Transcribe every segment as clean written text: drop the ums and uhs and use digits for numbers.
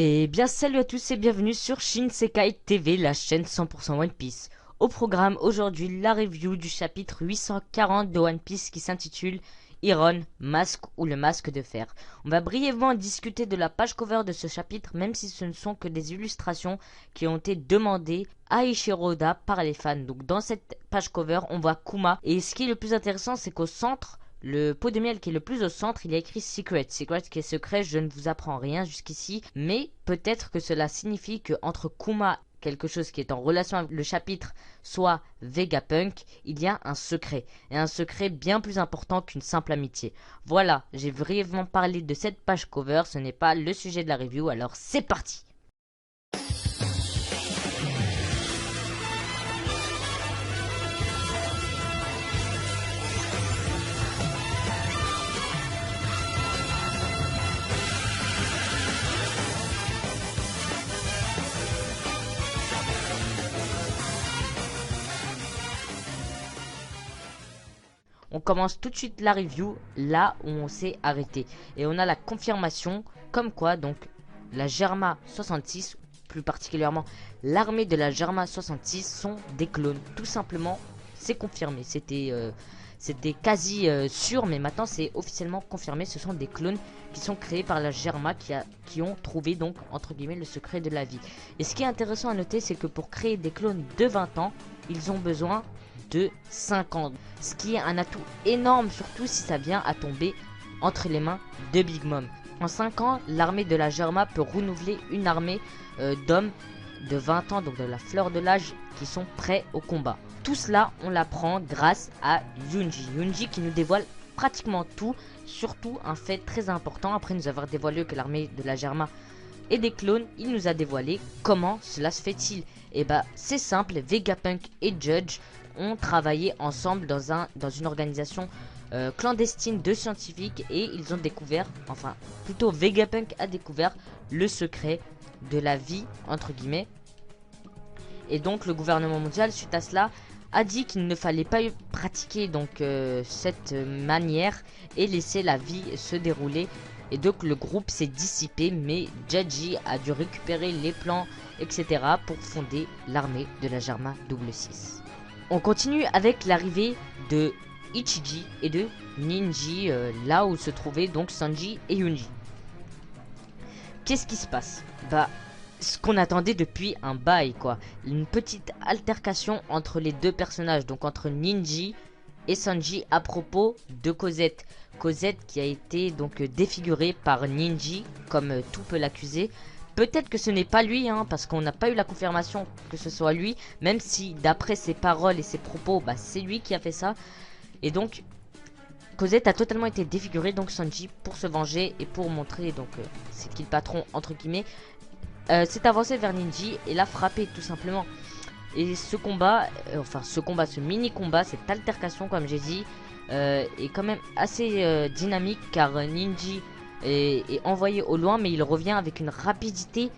Et bien salut à tous et bienvenue sur Shinsekai TV, la chaîne 100% One Piece. Au programme aujourd'hui la review du chapitre 840 de One Piece qui s'intitule Iron, Masque ou le Masque de Fer. On va brièvement discuter de la page cover de ce chapitre, même si ce ne sont que des illustrations qui ont été demandées à Eiichiro Oda par les fans. Donc dans cette page cover on voit Kuma, et ce qui est le plus intéressant c'est qu'au centre, le pot de miel qui est le plus au centre, il y a écrit Secret. Secret qui est secret, je ne vous apprends rien jusqu'ici. Mais peut-être que cela signifie que entre Kuma, quelque chose qui est en relation avec le chapitre, soit Vegapunk, il y a un secret. Et un secret bien plus important qu'une simple amitié. Voilà, j'ai brièvement parlé de cette page cover, ce n'est pas le sujet de la review, alors c'est parti! On commence tout de suite la review là où on s'est arrêté. Et on a la confirmation comme quoi donc la Germa 66, plus particulièrement l'armée de la Germa 66 sont des clones. Tout simplement, c'est confirmé. C'était quasi sûr, mais maintenant c'est officiellement confirmé. Ce sont des clones qui sont créés par la Germa qui ont trouvé donc entre guillemets le secret de la vie. Et ce qui est intéressant à noter, c'est que pour créer des clones de 20 ans, ils ont besoin de 5 ans. Ce qui est un atout énorme, surtout si ça vient à tomber entre les mains de Big Mom. En 5 ans, l'armée de la Germa peut renouveler une armée d'hommes de 20 ans, donc de la fleur de l'âge, qui sont prêts au combat. Tout cela, on l'apprend grâce à Yunji. Yunji qui nous dévoile pratiquement tout, surtout un fait très important. Après nous avoir dévoilé que l'armée de la Germa et des clones, il nous a dévoilé comment cela se fait-il. Et bah c'est simple, Vegapunk et Judge ont travaillé ensemble dans une organisation clandestine de scientifiques, et ils ont découvert, enfin plutôt Vegapunk a découvert le secret de la vie entre guillemets. Et donc le gouvernement mondial suite à cela a dit qu'il ne fallait pas pratiquer donc cette manière et laisser la vie se dérouler. Et donc le groupe s'est dissipé, mais Jaji a dû récupérer les plans etc pour fonder l'armée de la Germa 66. On continue avec l'arrivée de Ichiji et de Ninji, là où se trouvaient donc Sanji et Yunji. Qu'est-ce qui se passe? Bah, ce qu'on attendait depuis un bail quoi. Une petite altercation entre les deux personnages, donc entre Ninji et Sanji à propos de Cosette. Cosette qui a été donc défigurée par Ninji, comme tout peut l'accuser. Peut-être que ce n'est pas lui, hein, parce qu'on n'a pas eu la confirmation que ce soit lui, même si d'après ses paroles et ses propos, bah, c'est lui qui a fait ça. Et donc, Cosette a totalement été défigurée, donc Sanji, pour se venger et pour montrer donc c'est qui le patron, entre guillemets, s'est avancé vers Ninji et l'a frappé tout simplement. Et ce combat, ce mini-combat, cette altercation, comme j'ai dit, est quand même assez dynamique, car Ninji est envoyé au loin, mais il revient avec une rapidité.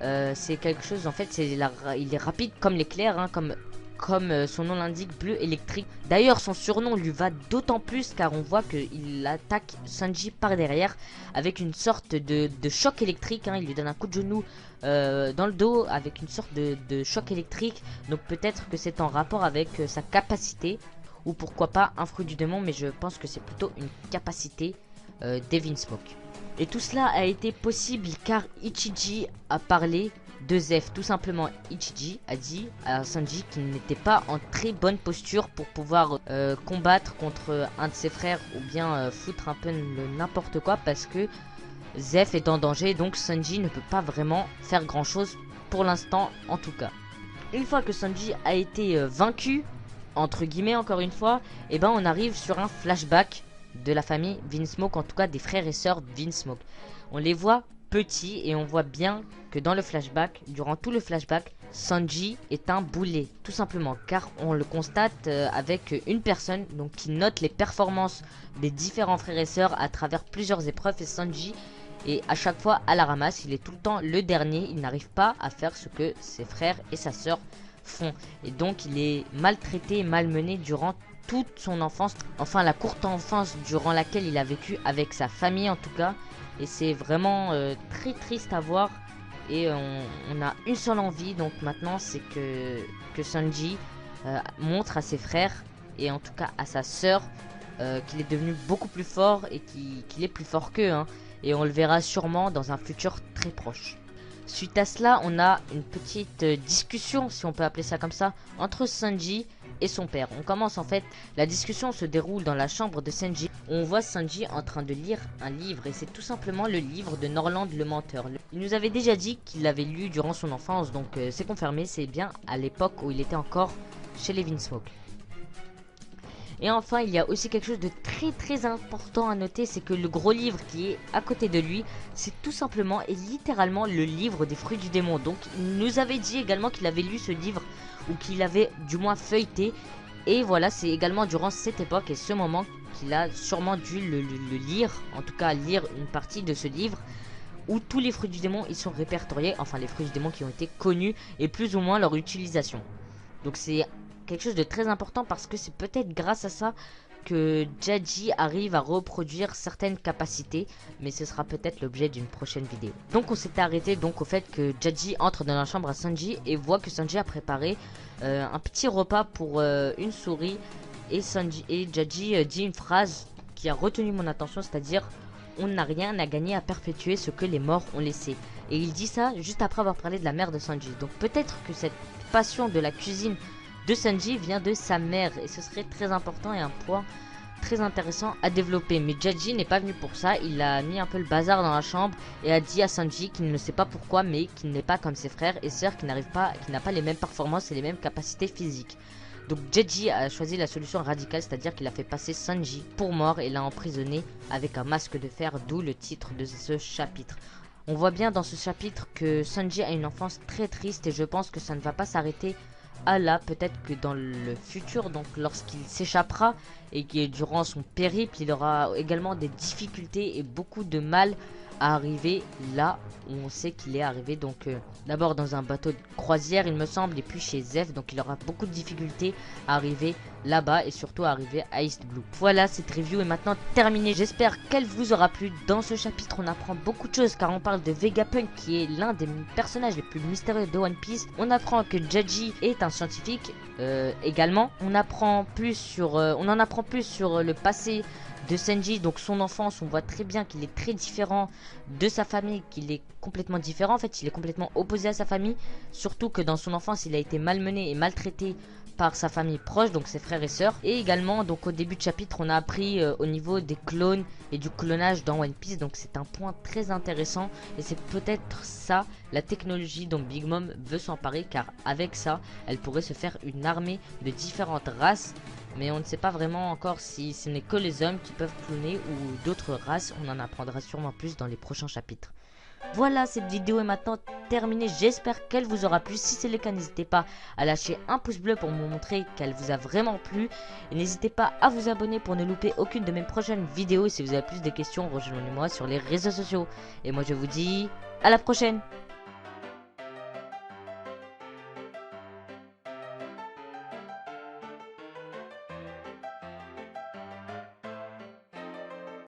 C'est quelque chose, en fait, il est rapide comme l'éclair, hein, comme son nom l'indique, bleu électrique. D'ailleurs, son surnom lui va d'autant plus car on voit qu'il attaque Sanji par derrière avec une sorte de choc électrique, hein. Il lui donne un coup de genou dans le dos avec une sorte de choc électrique. Donc peut-être que c'est en rapport avec sa capacité, ou pourquoi pas un fruit du démon, mais je pense que c'est plutôt une capacité d'Evin Smoke. Et tout cela a été possible car Ichiji a parlé de Zef. Tout simplement, Ichiji a dit à Sanji qu'il n'était pas en très bonne posture pour pouvoir combattre contre un de ses frères, ou bien foutre un peu n'importe quoi, parce que Zef est en danger, donc Sanji ne peut pas vraiment faire grand chose pour l'instant en tout cas. Une fois que Sanji a été vaincu, entre guillemets encore une fois, et ben on arrive sur un flashback de la famille Vinsmoke, en tout cas des frères et sœurs Vinsmoke. On les voit petits et on voit bien que dans le flashback, durant tout le flashback, Sanji est un boulet, tout simplement, car on le constate avec une personne donc qui note les performances des différents frères et sœurs à travers plusieurs épreuves, et Sanji est à chaque fois à la ramasse, il est tout le temps le dernier, il n'arrive pas à faire ce que ses frères et sa sœur font, et donc il est maltraité et malmené durant toute son enfance, enfin la courte enfance durant laquelle il a vécu avec sa famille en tout cas. Et c'est vraiment très triste à voir Et on a une seule envie, donc maintenant, c'est que Sanji montre à ses frères, et en tout cas à sa sœur, qu'il est devenu beaucoup plus fort et qu'il est plus fort qu'eux, hein. Et on le verra sûrement dans un futur très proche. Suite à cela, on a une petite discussion, si on peut appeler ça comme ça, entre Sanji et son père. On commence en fait, la discussion se déroule dans la chambre de Sanji. On voit Sanji en train de lire un livre, et c'est tout simplement le livre de Norland le menteur. Il nous avait déjà dit qu'il l'avait lu durant son enfance, donc c'est confirmé, c'est bien à l'époque où il était encore chez les Vinsmoke. Et enfin, il y a aussi quelque chose de très important à noter, c'est que le gros livre qui est à côté de lui, c'est tout simplement et littéralement le livre des fruits du démon. Donc il nous avait dit également qu'il avait lu ce livre, ou qu'il avait du moins feuilleté. Et voilà, c'est également durant cette époque et ce moment qu'il a sûrement dû le lire, en tout cas lire une partie de ce livre, où tous les fruits du démon ils sont répertoriés, enfin les fruits du démon qui ont été connus et plus ou moins leur utilisation. Donc c'est quelque chose de très important, parce que c'est peut-être grâce à ça que Jaji arrive à reproduire certaines capacités, mais ce sera peut-être l'objet d'une prochaine vidéo. Donc on s'était arrêté donc au fait que Jaji entre dans la chambre à Sanji et voit que Sanji a préparé un petit repas pour une souris, et Jaji dit une phrase qui a retenu mon attention, c'est-à-dire on n'a rien à gagner à perpétuer ce que les morts ont laissé. Et il dit ça juste après avoir parlé de la mère de Sanji. Donc peut-être que cette passion de la cuisine de Sanji vient de sa mère, et ce serait très important et un point très intéressant à développer. Mais Jaji n'est pas venu pour ça, il a mis un peu le bazar dans la chambre et a dit à Sanji qu'il ne sait pas pourquoi, mais qu'il n'est pas comme ses frères et sœurs, qu'il n'a pas les mêmes performances et les mêmes capacités physiques. Donc Jaji a choisi la solution radicale, c'est-à-dire qu'il a fait passer Sanji pour mort et l'a emprisonné avec un masque de fer, d'où le titre de ce chapitre. On voit bien dans ce chapitre que Sanji a une enfance très triste, et je pense que ça ne va pas s'arrêter à là. Peut-être que dans le futur, donc lorsqu'il s'échappera et que durant son périple, il aura également des difficultés et beaucoup de mal à arriver là où on sait qu'il est arrivé. Donc d'abord dans un bateau de croisière il me semble, et puis chez Zef, donc il aura beaucoup de difficultés à arriver là-bas et surtout à arriver à East Blue. Voilà, cette review est maintenant terminée, j'espère qu'elle vous aura plu. Dans ce chapitre on apprend beaucoup de choses, car on parle de Vegapunk qui est l'un des personnages les plus mystérieux de One Piece. On apprend que Jaji est un scientifique également. On en apprend plus sur le passé de Sanji, donc son enfance. On voit très bien qu'il est très différent de sa famille, qu'il est complètement différent en fait, il est complètement opposé à sa famille, surtout que dans son enfance il a été malmené et maltraité par sa famille proche, donc ses frères et sœurs. Et également donc au début de chapitre on a appris au niveau des clones et du clonage dans One Piece, donc c'est un point très intéressant et c'est peut-être ça la technologie dont Big Mom veut s'emparer, car avec ça elle pourrait se faire une armée de différentes races. Mais on ne sait pas vraiment encore si ce n'est que les hommes qui peuvent cloner ou d'autres races. On en apprendra sûrement plus dans les prochains chapitres. Voilà, cette vidéo est maintenant terminée. J'espère qu'elle vous aura plu. Si c'est le cas, n'hésitez pas à lâcher un pouce bleu pour me montrer qu'elle vous a vraiment plu. Et n'hésitez pas à vous abonner pour ne louper aucune de mes prochaines vidéos. Et si vous avez plus de questions, rejoignez-moi sur les réseaux sociaux. Et moi je vous dis à la prochaine.